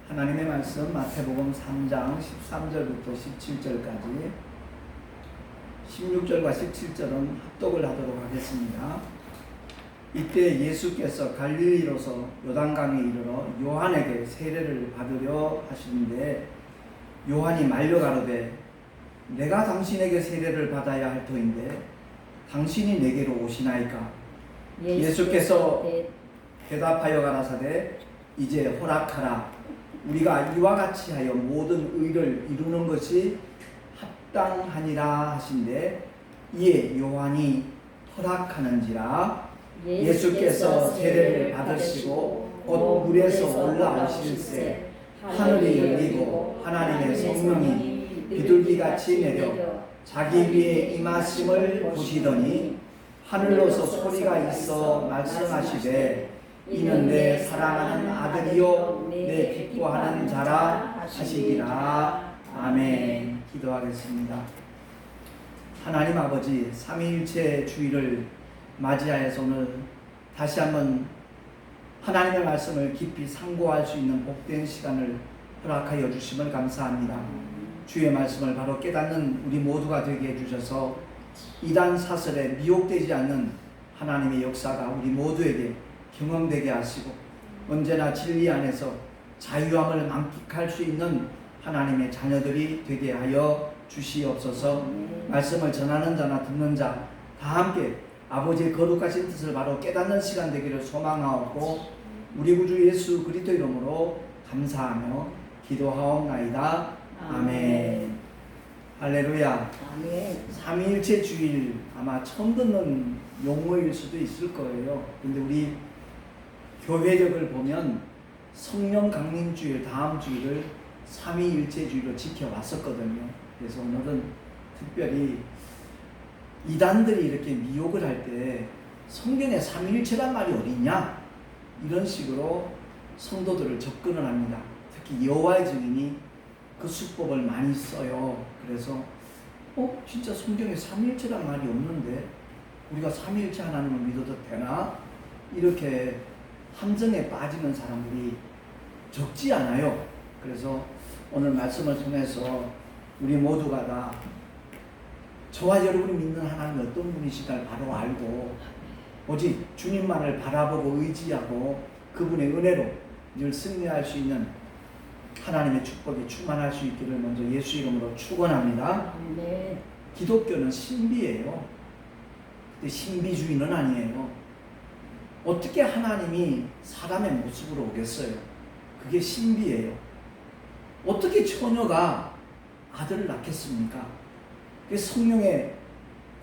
하나님의 말씀 마태복음 3장 13절부터 17절까지 16절과 17절은 합독을 하도록 하겠습니다. 이때 예수께서 갈릴리로서 요단강에 이르러 요한에게 세례를 받으려 하시는데 요한이 말려 가로되 내가 당신에게 세례를 받아야 할 터인데 당신이 내게로 오시나이까? 예수께서 대답하여 가라사대 이제 허락하라. 우리가 이와 같이 하여 모든 의를 이루는 것이 합당하니라 하신대 이에 요한이 허락하는지라. 예수께서 세례를 받으시고 곧 물에서 올라오실새 하늘이 열리고 하나님의 성령이 비둘기같이 내려 자기 위에 임하심을 보시더니 하늘로서 소리가 있어 말씀하시되 이는 내 사랑하는 아들이요 내 기뻐하는 자라 하시기라. 아멘. 기도하겠습니다. 하나님 아버지, 삼위일체 주일을 맞이하여서 오늘 다시 한번 하나님의 말씀을 깊이 상고할 수 있는 복된 시간을 허락하여 주심을 감사합니다. 주의 말씀을 바로 깨닫는 우리 모두가 되게 해주셔서 이단 사설에 미혹되지 않는 하나님의 역사가 우리 모두에게 경험되게 하시고 언제나 진리 안에서 자유함을 만끽할 수 있는 하나님의 자녀들이 되게 하여 주시옵소서. 말씀을 전하는 자나 듣는 자 다 함께 아버지의 거룩하신 뜻을 바로 깨닫는 시간 되기를 소망하옵고 우리 구주 예수 그리스도 이름으로 감사하며 기도하옵나이다. 아멘. 할렐루야. 아멘. 삼위일체 주일 아마 처음 듣는 용어일 수도 있을 거예요. 근데 우리 교회력을 보면 성령 강림 주일 다음 주일을 삼위일체 주일로 지켜왔었거든요. 그래서 오늘은 특별히 이단들이 이렇게 미혹을 할 때 성경에 삼위일체란 말이 어딨냐 이런 식으로 성도들을 접근을 합니다. 특히 여호와의 증인이 그 수법을 많이 써요. 그래서 진짜 성경에 삼위일체란 말이 없는데 우리가 삼위일체 하나님을 믿어도 되나? 이렇게 함정에 빠지는 사람들이 적지 않아요. 그래서 오늘 말씀을 통해서 우리 모두가 다 저와 여러분이 믿는 하나님이 어떤 분이시다를 바로 알고 오직 주님만을 바라보고 의지하고 그분의 은혜로 늘 승리할 수 있는 하나님의 축복이 충만할 수 있기를 먼저 예수 이름으로 축원합니다. 네. 기독교는 신비예요. 근데 신비주의는 아니에요. 어떻게 하나님이 사람의 모습으로 오겠어요? 그게 신비예요. 어떻게 처녀가 아들을 낳겠습니까? 성령의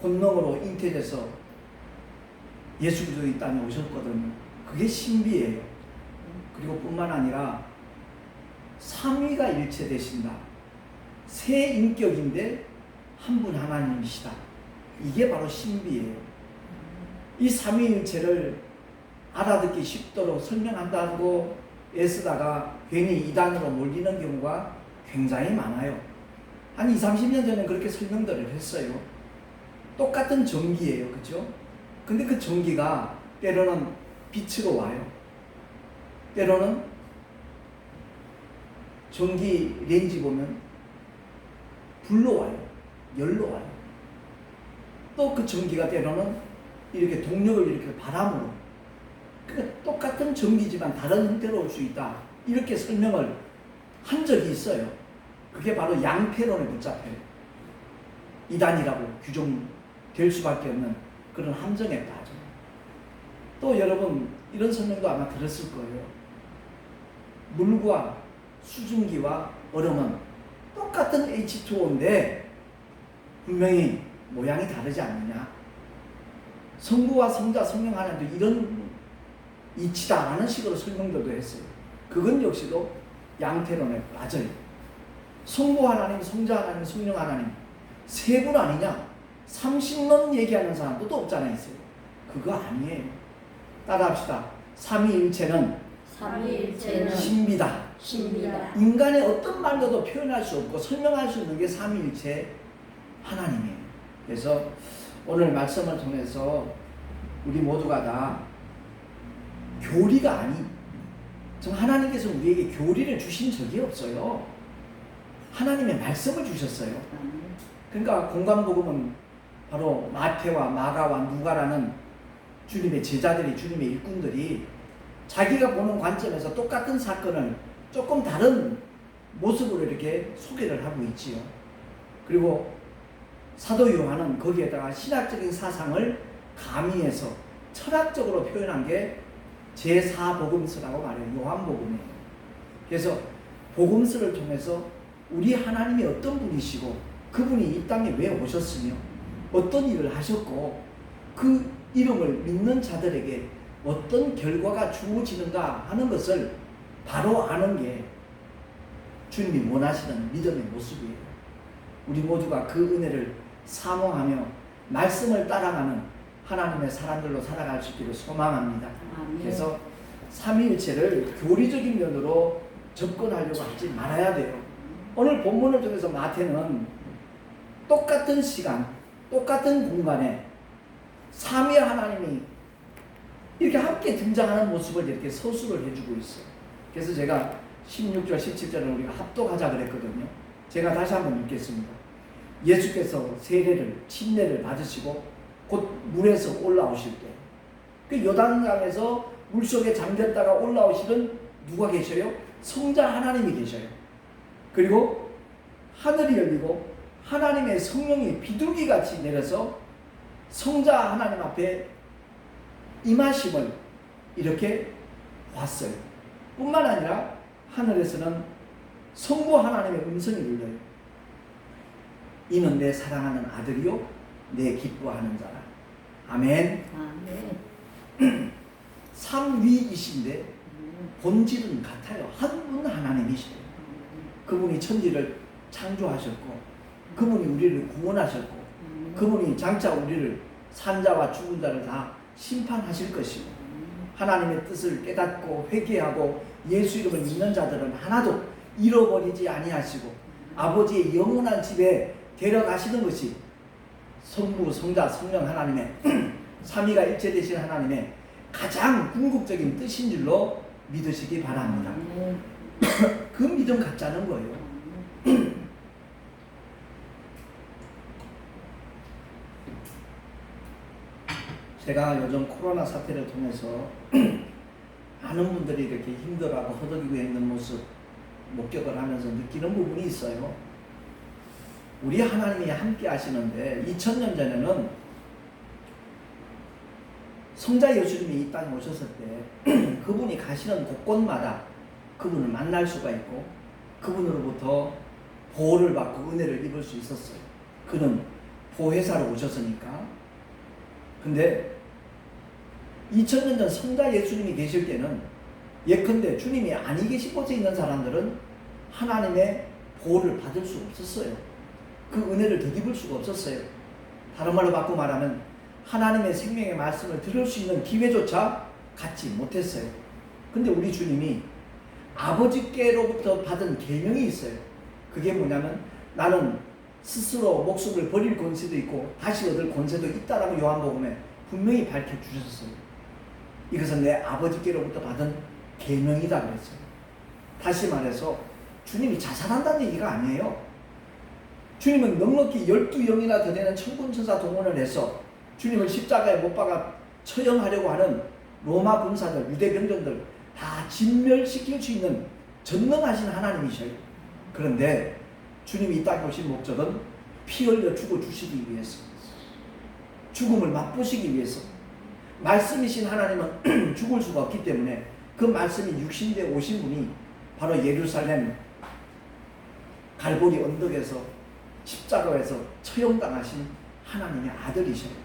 권능으로 잉태돼서 예수 그리스도 이 땅에 오셨거든요. 그게 신비예요. 그리고 뿐만 아니라 삼위가 일체되신다. 세 인격인데 한 분 하나님이시다. 이게 바로 신비예요. 이 삼위일체를 알아듣기 쉽도록 설명한다고 애쓰다가 괜히 이단으로 몰리는 경우가 굉장히 많아요. 한 20, 30년 전에 그렇게 설명들을 했어요. 똑같은 전기예요. 그렇죠? 근데 그 전기가 때로는 빛으로 와요. 때로는 전기 렌즈 보면 불로 와요. 열로 와요. 또 그 전기가 때로는 이렇게 동력을 일으켜 바람으로. 그러니까 똑같은 전기지만 다른 형태로 올 수 있다. 이렇게 설명을 한 적이 있어요. 그게 바로 양폐론에 붙잡혀요. 이단이라고 규정될 수밖에 없는 그런 함정에 빠져요. 또 여러분 이런 설명도 아마 들었을 거예요. 물과 수증기와 얼음은 똑같은 H2O인데 분명히 모양이 다르지 않느냐. 성부와 성자 성령 하나님도 이런 이치다라는 식으로 설명들도 했어요. 그건 역시도 양태론에 빠져요. 성부 하나님, 성자 하나님, 성령 하나님 세 분 아니냐? 삼신론 얘기하는 사람도 또 없잖아요. 있어요. 그거 아니에요. 따라합시다. 삼위일체는 신비다. 인간의 어떤 말로도 표현할 수 없고 설명할 수 있는 게 삼위일체 하나님이에요. 그래서 오늘 말씀을 통해서 우리 모두가 다 교리가 아닌 지금 하나님께서 우리에게 교리를 주신 적이 없어요. 하나님의 말씀을 주셨어요. 그러니까 공관복음은 바로 마태와 마가와 누가라는 주님의 제자들이, 주님의 일꾼들이 자기가 보는 관점에서 똑같은 사건을 조금 다른 모습으로 이렇게 소개를 하고 있지요. 그리고 사도 요한은 거기에다가 신학적인 사상을 가미해서 철학적으로 표현한 게 제4복음서라고 말해요. 요한복음이에요. 그래서 복음서를 통해서 우리 하나님이 어떤 분이시고 그분이 이 땅에 왜 오셨으며 어떤 일을 하셨고 그 이름을 믿는 자들에게 어떤 결과가 주어지는가 하는 것을 바로 아는 게 주님이 원하시는 믿음의 모습이에요. 우리 모두가 그 은혜를 사모하며 말씀을 따라가는 하나님의 사람들로 살아갈 수 있기를 소망합니다. 그래서 삼위일체를 교리적인 면으로 접근하려고 하지 말아야 돼요. 오늘 본문을 통해서 마태는 똑같은 시간, 똑같은 공간에 삼위 하나님이 이렇게 함께 등장하는 모습을 이렇게 서술을 해주고 있어요. 그래서 제가 16절, 17절은 우리가 합독하자 그랬거든요. 제가 다시 한번 읽겠습니다. 예수께서 세례를, 침례를 받으시고 곧 물에서 올라오실 때, 그 요단강에서 물속에 잠겼다가 올라오시는 누가 계셔요? 성자 하나님이 계셔요. 그리고 하늘이 열리고 하나님의 성령이 비둘기같이 내려서 성자 하나님 앞에 임하심을 이렇게 봤어요. 뿐만 아니라 하늘에서는 성부 하나님의 음성이 들려요. 이는 내 사랑하는 아들이요 내 기뻐하는 자라. 아멘. 삼위이신데 본질은 같아요. 한 분 하나님이시대요. 그분이 천지를 창조하셨고 그분이 우리를 구원하셨고 그분이 장차 우리를 산자와 죽은 자를 다 심판하실 것이고 하나님의 뜻을 깨닫고 회개하고 예수 이름을 믿는 자들은 하나도 잃어버리지 아니하시고 아버지의 영원한 집에 데려가시는 것이 성부, 성자, 성령 하나님의 삼위가 일체되신 하나님의 가장 궁극적인 뜻인 줄로 믿으시기 바랍니다. 그 믿음 갖자는 거예요. 제가 요즘 코로나 사태를 통해서 많은 분들이 이렇게 힘들어하고 허덕이고 있는 모습 목격을 하면서 느끼는 부분이 있어요. 우리 하나님이 함께 하시는데 2000년 전에는 성자 예수님이 이 땅에 오셨을 때 그분이 가시는 곳곳마다 그분을 만날 수가 있고 그분으로부터 보호를 받고 은혜를 입을 수 있었어요. 그는 보혜사로 오셨으니까. 근데 2000년 전 성자 예수님이 계실 때는 예컨대 주님이 아니 계신 곳에 있는 사람들은 하나님의 보호를 받을 수 없었어요. 그 은혜를 덧입을 수가 없었어요. 다른 말로 바꾸고 말하면 하나님의 생명의 말씀을 들을 수 있는 기회조차 갖지 못했어요. 근데 우리 주님이 아버지께로부터 받은 계명이 있어요. 그게 뭐냐면 나는 스스로 목숨을 버릴 권세도 있고 다시 얻을 권세도 있다라고 요한복음에 분명히 밝혀주셨어요. 이것은 내 아버지께로부터 받은 계명이다 그랬어요. 다시 말해서 주님이 자살한다는 얘기가 아니에요. 주님은 넉넉히 12영이나 더 되는 천군천사 동원을 해서 주님을 십자가에 못 박아 처형하려고 하는 로마 군사들, 유대 병정들 다 진멸시킬 수 있는 전능하신 하나님이셔요. 그런데 주님이 이 땅에 오신 목적은 피 흘려 죽어주시기 위해서, 죽음을 맛보시기 위해서. 말씀이신 하나님은 죽을 수가 없기 때문에 그 말씀이 육신되어 오신 분이 바로 예루살렘 갈보리 언덕에서 십자가에서 처형당하신 하나님의 아들이셔요.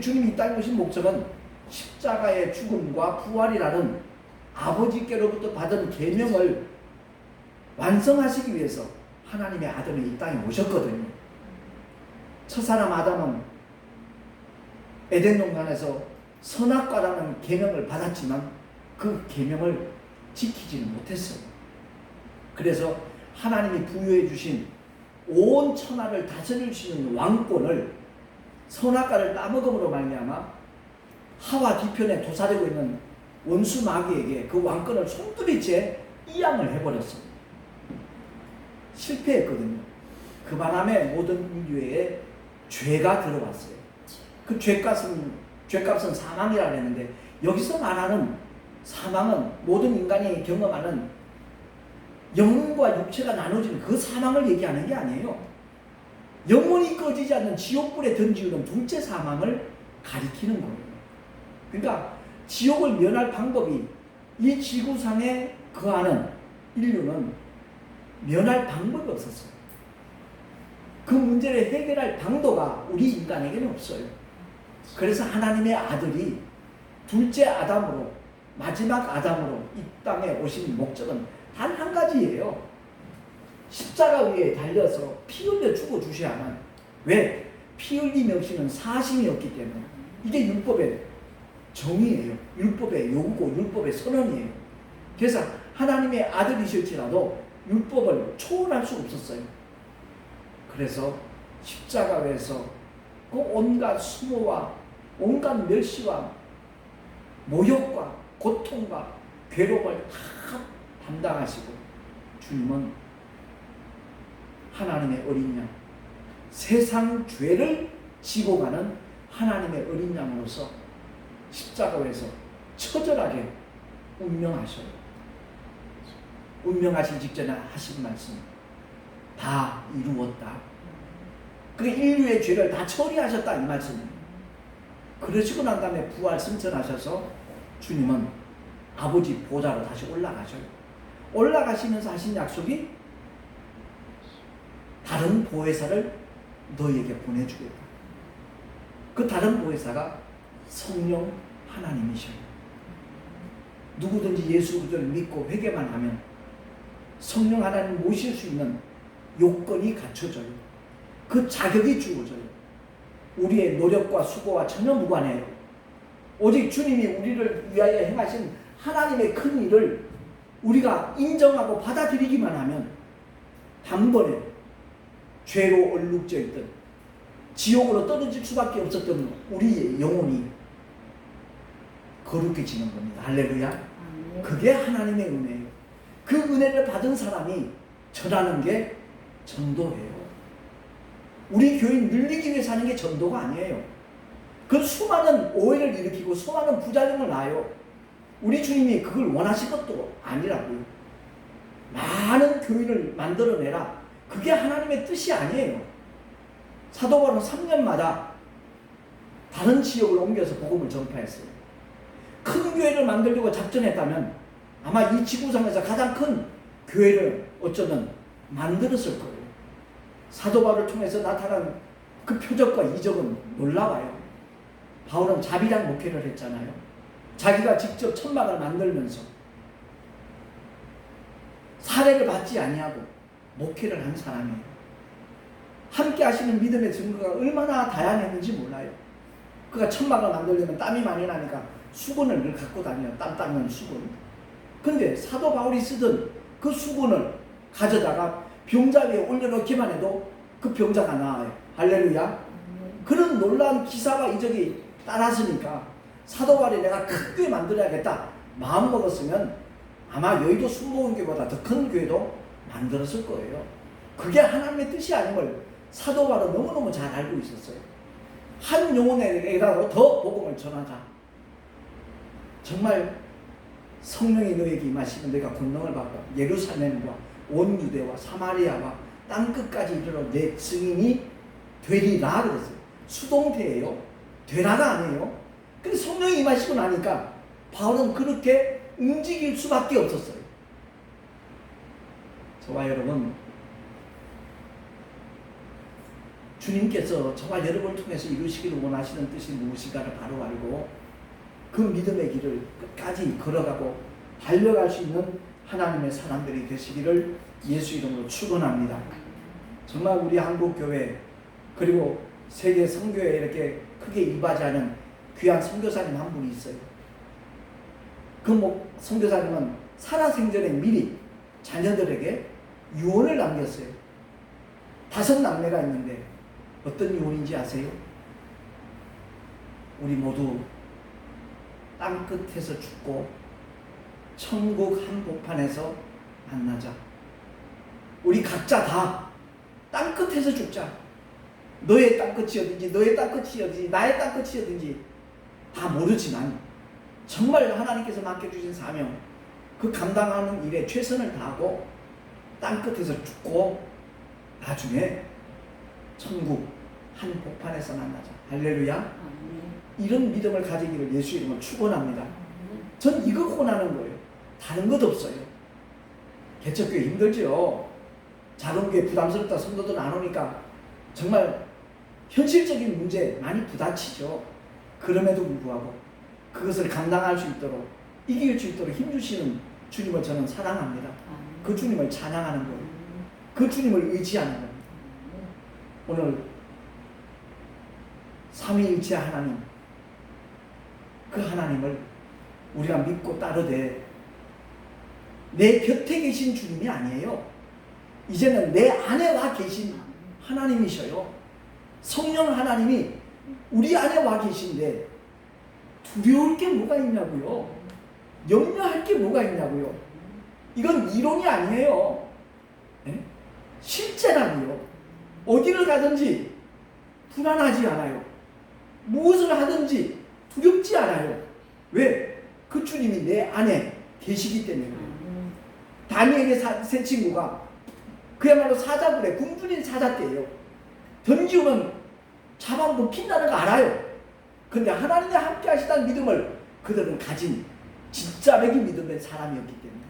주님이 이 땅에 오신 목적은 십자가의 죽음과 부활이라는 아버지께로부터 받은 계명을 완성하시기 위해서 하나님의 아들은 이 땅에 오셨거든요. 첫사람 아담은 에덴 동산에서 선악과라는 계명을 받았지만 그 계명을 지키지는 못했어요. 그래서 하나님이 부여해 주신 온 천하를 다스릴 수 있는 왕권을 선악과를 따먹음으로 말미암아 하와 뒤편에 도사리고 있는 원수 마귀에게 그 왕권을 손두리째 이양을 해버렸어요. 실패했거든요. 그 바람에 모든 인류에 죄가 들어왔어요. 그 죄값은 사망이라고 했는데, 여기서 말하는 사망은 모든 인간이 경험하는 영혼과 육체가 나눠지는 그 사망을 얘기하는 게 아니에요. 영혼이 꺼지지 않는 지옥불에 던지는 둘째 사망을 가리키는 거예요. 그러니까 지옥을 면할 방법이, 이 지구상에 거하는 인류는 면할 방법이 없었어요. 그 문제를 해결할 방도가 우리 인간에게는 없어요. 그래서 하나님의 아들이 둘째 아담으로, 마지막 아담으로 이 땅에 오신 목적은 단 한 가지예요. 십자가 위에 달려서 피 흘려 죽어주셔야만. 왜? 피 흘림이 없이는 사심이 없기 때문에. 이게 율법의 정의예요. 율법의 요구고 율법의 선언이에요. 그래서 하나님의 아들이실지라도 율법을 초월할 수 없었어요. 그래서 십자가에서 그 온갖 수모와 온갖 멸시와 모욕과 고통과 괴로움을 다 담당하시고, 주님은 하나님의 어린 양, 세상 죄를 지고 가는 하나님의 어린 양으로서 십자가에서 처절하게 운명하셔요. 운명하신 직전에 하신 말씀, 다 이루었다. 그 인류의 죄를 다 처리하셨다, 이 말씀입니다. 그러시고 난 다음에 부활 승천하셔서 주님은 아버지 보좌로 다시 올라가셔요. 올라가시면서 하신 약속이 다른 보혜사를 너희에게 보내주겠다. 그 다른 보혜사가 성령 하나님이셔요. 누구든지 예수 그리스도를 믿고 회개만 하면 성령 하나님 모실 수 있는 요건이 갖춰져요. 그 자격이 주어져요. 우리의 노력과 수고와 전혀 무관해요. 오직 주님이 우리를 위하여 행하신 하나님의 큰 일을 우리가 인정하고 받아들이기만 하면 단번에 죄로 얼룩져 있던, 지옥으로 떨어질 수밖에 없었던 우리의 영혼이 거룩해지는 겁니다. 할렐루야. 그게 하나님의 은혜예요. 그 은혜를 받은 사람이 전하는 게 전도예요. 우리 교인 늘리기 위해서 하는 게 전도가 아니에요. 그 수많은 오해를 일으키고 수많은 부작용을 낳아요. 우리 주님이 그걸 원하신 것도 아니라고요. 많은 교인을 만들어내라. 그게 하나님의 뜻이 아니에요. 사도 바울은 3년마다 다른 지역을 옮겨서 복음을 전파했어요. 큰 교회를 만들려고 작전했다면 아마 이 지구상에서 가장 큰 교회를 어쩌면 만들었을 거예요. 사도 바울을 통해서 나타난 그 표적과 이적은 놀라워요. 바울은 자비랑 목회를 했잖아요. 자기가 직접 천막을 만들면서 사례를 받지 아니하고 목회를 한 사람이에요. 함께 하시는 믿음의 증거가 얼마나 다양했는지 몰라요. 그가 천막을 만들려면 땀이 많이 나니까 수건을 늘 갖고 다녀요. 땀 닦는 수건. 근데 사도 바울이 쓰던 그 수건을 가져다가 병자 위에 올려놓기만 해도 그 병자가 나아요. 할렐루야. 그런 놀라운 기사와 이적이 따랐으니까 사도 바울이 내가 큰 교회 만들어야겠다 마음 먹었으면 아마 여의도 순복음교회보다 더 큰 교회도 만들었을 거예요. 그게 하나님의 뜻이 아닌 걸 사도 바울은 너무너무 잘 알고 있었어요. 한 영혼에게라도 더 복음을 전하자. 정말 성령이 너에게 임하시면 내가 권능을 받고 예루살렘과 온 유대와 사마리아와 땅끝까지 이르러 내 증인이 되리라 그랬어요. 수동태예요. 되라가 아니에요. 근데 성령이 임하시고 나니까 바울은 그렇게 움직일 수밖에 없었어요. 저와 여러분, 주님께서 저와 여러분을 통해서 이루시기를 원하시는 뜻이 무엇인가를 바로 알고 그 믿음의 길을 끝까지 걸어가고 달려갈 수 있는 하나님의 사람들이 되시기를 예수 이름으로 축원합니다. 정말 우리 한국교회 그리고 세계 선교회에 이렇게 크게 이바지하는 귀한 선교사님 한 분이 있어요. 그 선교사님은 살아생전에 미리 자녀들에게 유언을 남겼어요. 5 남매가 있는데 어떤 유언인지 아세요? 우리 모두 땅끝에서 죽고 천국 한복판에서 만나자. 우리 각자 다 땅끝에서 죽자. 너의 땅끝이 어딘지, 너의 땅끝이 어딘지, 나의 땅끝이 어딘지 다 모르지만 정말 하나님께서 맡겨주신 사명, 그 감당하는 일에 최선을 다하고 땅끝에서 죽고 나중에 천국 한복판에서 만나자. 할렐루야. 이런 믿음을 가지기를 예수 이름으로 축원합니다. 전 이거 권하는 거예요. 다른 것 없어요. 개척교회 힘들죠. 작은 교회 부담스럽다, 성도들 안 오니까 정말 현실적인 문제 많이 부딪히죠. 그럼에도 불구하고 그것을 감당할 수 있도록, 이길 수 있도록 힘주시는 주님을 저는 사랑합니다. 그 주님을 찬양하는 거예요. 그 주님을 의지하는 겁니다. 오늘 삼위일체 하나님, 그 하나님을 우리가 믿고 따르되 내 곁에 계신 주님이 아니에요. 이제는 내 안에 와 계신 하나님이셔요. 성령 하나님이 우리 안에 와 계신데 두려울 게 뭐가 있냐고요. 염려할 게 뭐가 있냐고요. 이건 이론이 아니에요. 네? 실제라고요. 어디를 가든지 불안하지 않아요. 무엇을 하든지 두렵지 않아요. 왜? 그 주님이 내 안에 계시기 때문에 그래요. 다니엘의 세 친구가 그야말로 사자굴에 굶주린 사자 때예요. 던지우면 잡아먹고 핀다는 거 알아요. 근데 하나님이 함께 하시다는 믿음을 그들은 가진 진짜 맥이 믿음의 사람이었기 때문에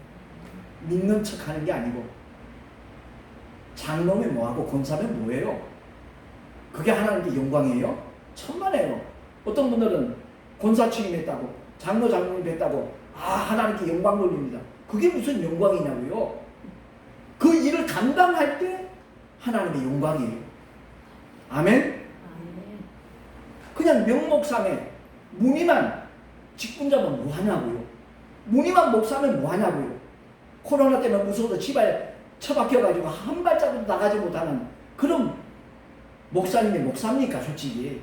믿는 척하는 게 아니고, 장로면 뭐하고 권사면 뭐예요? 그게 하나님께 영광이에요? 천만에요. 어떤 분들은 권사 취임했다고, 장로님 됐다고, 하나님께 영광 돌립니다. 그게 무슨 영광이냐고요? 그 일을 감당할 때 하나님의 영광이에요. 아멘? 그냥 명목상에 무늬만 직분자면 뭐하냐고요? 무늬만 목사면 뭐하냐고요? 코로나 때문에 무서워서 집에 처박혀가지고 한 발자국도 나가지 못하는 그런 목사님이 목사입니까? 솔직히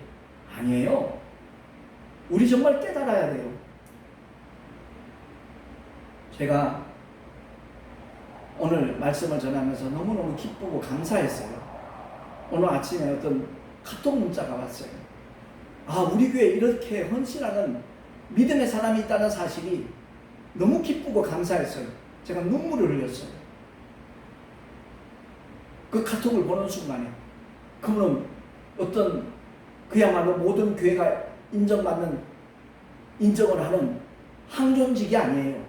아니에요. 우리 정말 깨달아야 돼요. 제가 오늘 말씀을 전하면서 너무너무 기쁘고 감사했어요. 오늘 아침에 어떤 카톡 문자가 왔어요. 우리 교회에 이렇게 헌신하는 믿음의 사람이 있다는 사실이 너무 기쁘고 감사했어요. 제가 눈물을 흘렸어요. 그 카톡을 보는 순간에 그분은 어떤 그야말로 모든 교회가 인정을 하는 항존직이 아니에요.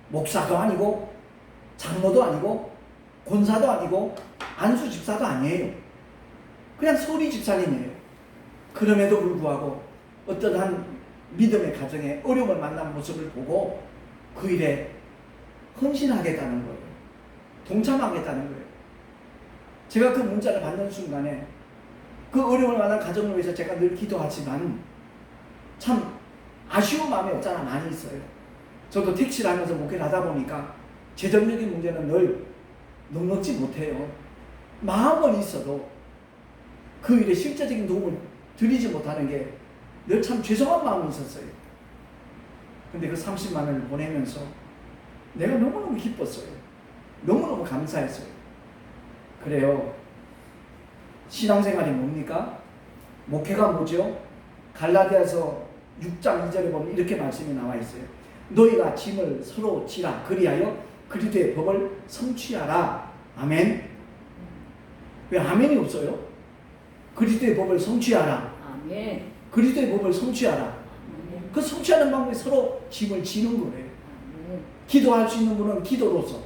목사도 아니고 장로도 아니고 권사도 아니고 안수 집사도 아니에요. 그냥 소리 집사님이에요. 그럼에도 불구하고 어떠한 믿음의 가정에 어려움을 만난 모습을 보고 그 일에 헌신하겠다는 거예요. 동참하겠다는 거예요. 제가 그 문자를 받는 순간에 그 어려움을 만난 가정을 위해서 제가 늘 기도하지만 참 아쉬운 마음이 없잖아 많이 있어요. 저도 택시를 하면서 목회를 하다 보니까 재정적인 문제는 늘 넉넉지 못해요. 마음은 있어도 그 일에 실제적인 도움을 드리지 못하는 게 늘 참 죄송한 마음이 있었어요. 근데 그 30만 원을 보내면서 내가 너무너무 기뻤어요. 너무너무 감사했어요. 그래요. 신앙생활이 뭡니까? 목회가 뭐죠? 갈라디아서 6장 2절에 보면 이렇게 말씀이 나와 있어요. 너희가 짐을 서로 지라 그리하여 그리스도의 법을 성취하라. 아멘. 왜 아멘이 없어요? 그리스도의 법을 성취하라. 아멘. 그리스도의 법을 성취하라. 아멘. 그 성취하는 방법이 서로 짐을 지는 거예요. 아멘. 기도할 수 있는 분은 기도로서,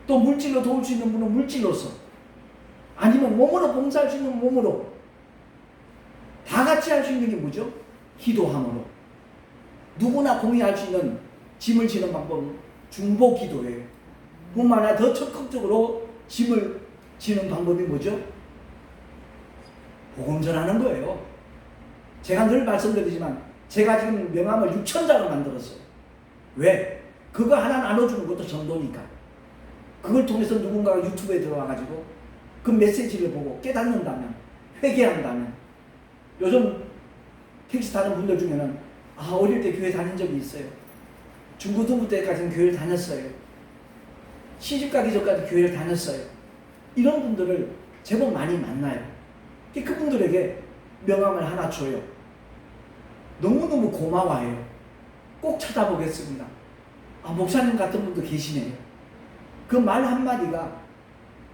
또 물질로 도울 수 있는 분은 물질로서, 아니면 몸으로 봉사할 수 있는 몸으로, 다 같이 할 수 있는 게 뭐죠? 기도함으로. 누구나 공유할 수 있는 짐을 지는 방법은 중보 기도예요. 뿐만 아니라 더 적극적으로 짐을 지는 방법이 뭐죠? 복음 전하는 거예요. 제가 늘 말씀드리지만 제가 지금 명함을 6,000장을 만들었어요. 왜? 그거 하나 나눠주는 것도 전도니까. 그걸 통해서 누군가가 유튜브에 들어와가지고 그 메시지를 보고 깨닫는다면, 회개한다면, 요즘 택시 타는 분들 중에는 어릴 때 교회 다닌 적이 있어요. 중고등부 때까지는 교회를 다녔어요. 시집 가기 전까지 교회를 다녔어요. 이런 분들을 제법 많이 만나요. 그분들에게 명함을 하나 줘요. 너무너무 고마워해요. 꼭 찾아보겠습니다. 목사님 같은 분도 계시네요. 그 말 한마디가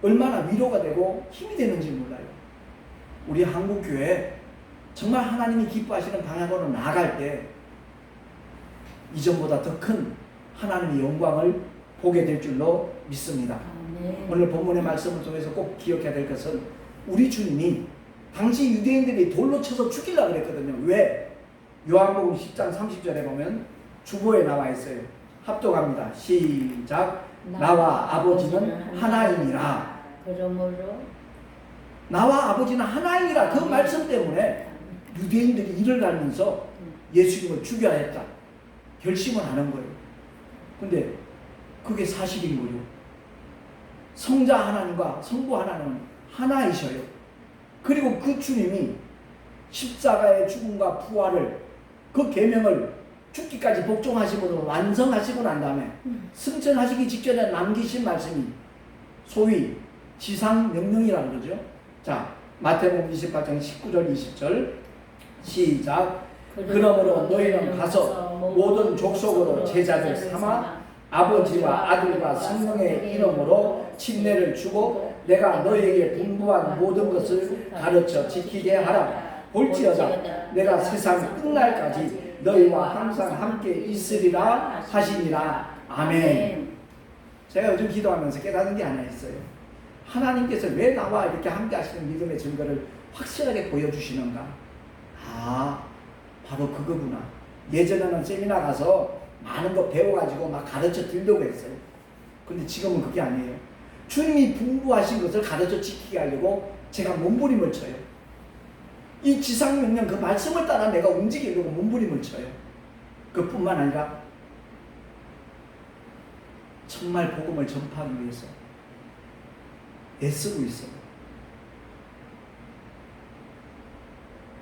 얼마나 위로가 되고 힘이 되는지 몰라요. 우리 한국교회 정말 하나님이 기뻐하시는 방향으로 나아갈 때 이전보다 더 큰 하나님의 영광을 보게 될 줄로 믿습니다. 오늘 본문의 말씀을 통해서 꼭 기억해야 될 것은 우리 주님이 당시 유대인들이 돌로 쳐서 죽이려고 그랬거든요. 왜? 요한복음 10장 30절에 보면 주보에 나와 있어요. 합독합니다. 시작. 나와 아버지는 하나이니라. 그러므로 나와 아버지는 하나이니라. 그 말씀 때문에 유대인들이 이를 갈면서 예수님을 죽여야 했다. 결심을 하는 거예요. 근데 그게 사실인 거예요. 성자 하나님과 성부 하나님은 하나이셔요. 그리고 그 주님이 십자가의 죽음과 부활을 그 계명을 죽기까지 복종하심으로 완성하시고 난 다음에 승천하시기 직전에 남기신 말씀이 소위 지상명령이라는 거죠. 자, 마태복음 28장 19절 20절 시작. 그러므로 너희는 가서 모든 족속으로 제자를 삼아 아버지와 아들과 성령의 이름으로 침례를 주고 내가 너희에게 분부한 모든 것을 가르쳐 지키게 하라. 볼지어다 내가 세상 끝날까지 너희와 항상 함께 있으리라 하시니라. 아멘. 제가 요즘 기도하면서 깨닫는 게 하나 있어요. 하나님께서 왜 나와 이렇게 함께 하시는 믿음의 증거를 확실하게 보여주시는가? 바로 그거구나. 예전에는 세미나 가서 많은 거 배워가지고 막 가르쳐 드리려고 했어요. 근데 지금은 그게 아니에요. 주님이 분부하신 것을 가르쳐 지키게 하려고 제가 몸부림을 쳐요. 이 지상명령 그 말씀을 따라 내가 움직이려고 몸부림을 쳐요. 그뿐만 아니라 정말 복음을 전파하기 위해서 애쓰고 있어요.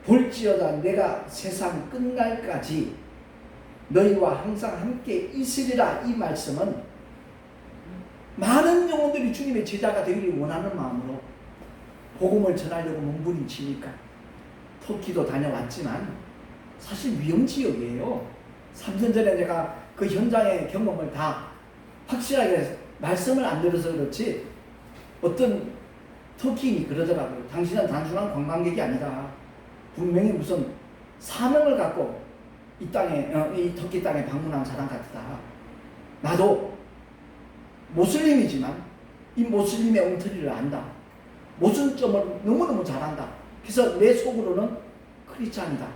볼지어다 내가 세상 끝날까지 너희와 항상 함께 있으리라. 이 말씀은 많은 영혼들이 주님의 제자가 되기를 원하는 마음으로 복음을 전하려고 몸부림치니까 터키도 다녀왔지만 사실 위험지역이에요. 3년 전에 내가 그 현장의 경험을 다 확실하게 말씀을 안 들어서 그렇지 어떤 터키인이 그러더라고요. 당신은 단순한 관광객이 아니다. 분명히 무슨 사명을 갖고 이 땅에, 이 터키 땅에 방문한 사람 같다. 나도 모슬림이지만 이 모슬림의 엉터리를 안다. 모순점을 너무너무 잘한다. 그래서 내 속으로는 크리스찬이다.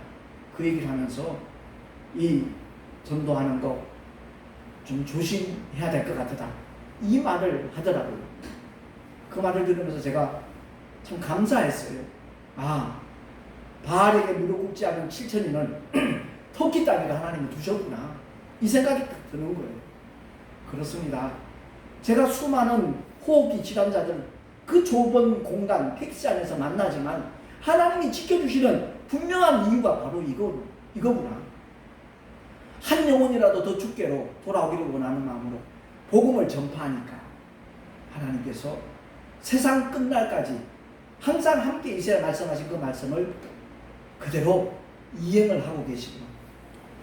그 얘기를 하면서 이 전도하는 거 좀 조심해야 될 것 같다. 이 말을 하더라고요. 그 말을 들으면서 제가 참 감사했어요. 바알에게 무릎 꿇지 않은 7천인을 터키 땅에다 하나님이 두셨구나. 이 생각이 딱 드는 거예요. 그렇습니다. 제가 수많은 호흡기 질환자들 그 좁은 공간 팩스 안에서 만나지만 하나님이 지켜주시는 분명한 이유가 바로 이거구나. 한 영혼이라도 더 주께로 돌아오기를 원하는 마음으로 복음을 전파하니까 하나님께서 세상 끝날까지 항상 함께 있어야 말씀하신 그 말씀을 그대로 이행을 하고 계시고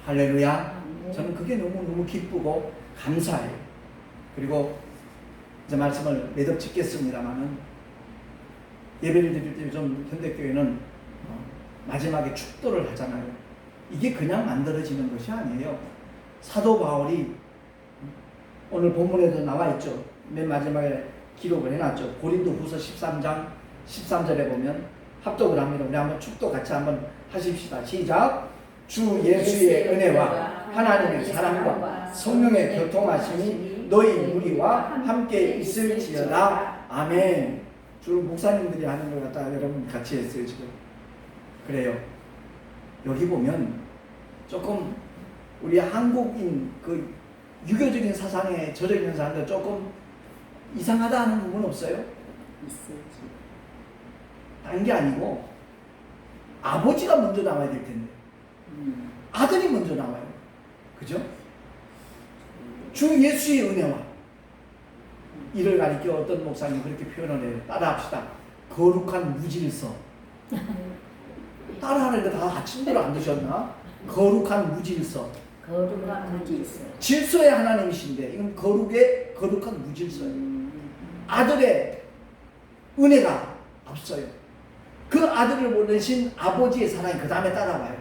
할렐루야. 저는 그게 너무너무 기쁘고 감사해요. 그리고 이제 말씀을 매듭 짓겠습니다만은 예배를 드릴 때 요즘 현대교회는 마지막에 축도를 하잖아요. 이게 그냥 만들어지는 것이 아니에요. 사도 바울이 오늘 본문에도 나와 있죠. 맨 마지막에 기록을 해놨죠. 고린도 후서 13장 13절에 보면 합독을 합니다. 우리 한번 축도 같이 한번 하십시다. 시작. 주 예수의 은혜와 하나님의 사랑과 성령의 교통하심이 너희 무리와 함께 있을지어다. 아멘. 주로 목사님들이 하는 걸 갖다가 여러분 같이 했어요 지금. 그래요. 여기 보면 조금 우리 한국인 그 유교적인 사상에 젖어 있는 사람들 조금 이상하다 하는 부분 없어요? 있을지. 다른 게 아니고 아버지가 먼저 나와야 될 텐데 아들이 먼저 나와요. 그죠? 주 예수의 은혜와 이를 가리켜 어떤 목사님이 그렇게 표현을 해요. 따라합시다. 거룩한 무질서. 따라하는 거 다 아침대로 안 드셨나? 거룩한 무질서. 거룩한 무질서. 질서의 하나님이신데 이건 거룩한 무질서예요. 아들의 은혜가 앞서요. 그 아들을 보내신 아버지의 사랑이 그 다음에 따라와요.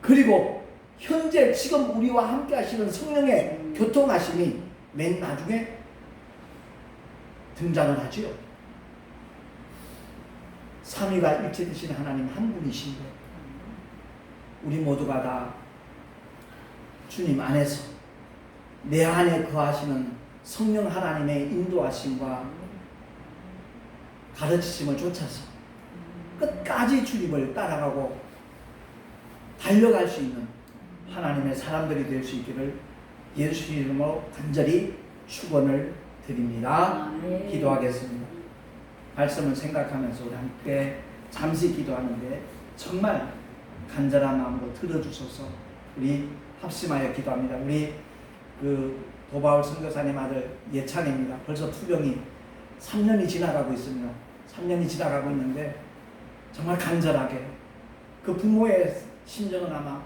그리고 현재 지금 우리와 함께 하시는 성령의 교통하심이 맨 나중에 등장을 하지요. 삼위가 일체 되신 하나님 한 분이신데 우리 모두가 다 주님 안에서 내 안에 거하시는 성령 하나님의 인도하심과 가르치심을 쫓아서 끝까지 주님을 따라가고 달려갈 수 있는 하나님의 사람들이 될 수 있기를 예수 이름으로 간절히 축원을 드립니다. 네. 기도하겠습니다. 말씀을 생각하면서 우리 함께 잠시 기도하는데 정말 간절한 마음으로 들어주셔서 우리 합심하여 기도합니다. 우리 그 도바울 선교사님 아들 예찬입니다. 벌써 투병이 3년이 지나가고 있습니다. 3년이 지나가고 있는데 정말 간절하게 그 부모의 심정은 아마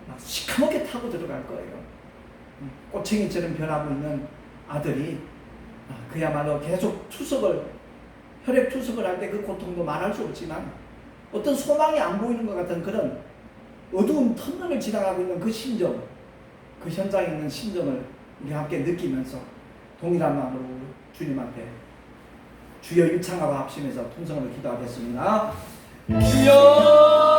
막 시커멓게 타고 들어갈 거예요. 꼬챙이처럼 변하고 있는 아들이 그야말로 계속 혈액 투석을 할 때 그 고통도 말할 수 없지만 어떤 소망이 안 보이는 것 같은 그런 어두운 터널을 지나가고 있는 그 심정, 그 현장에 있는 심정을 우리 함께 느끼면서 동일한 마음으로 주님 앞에 주여 일창하고 합심해서 통성으로 기도하겠습니다. 주여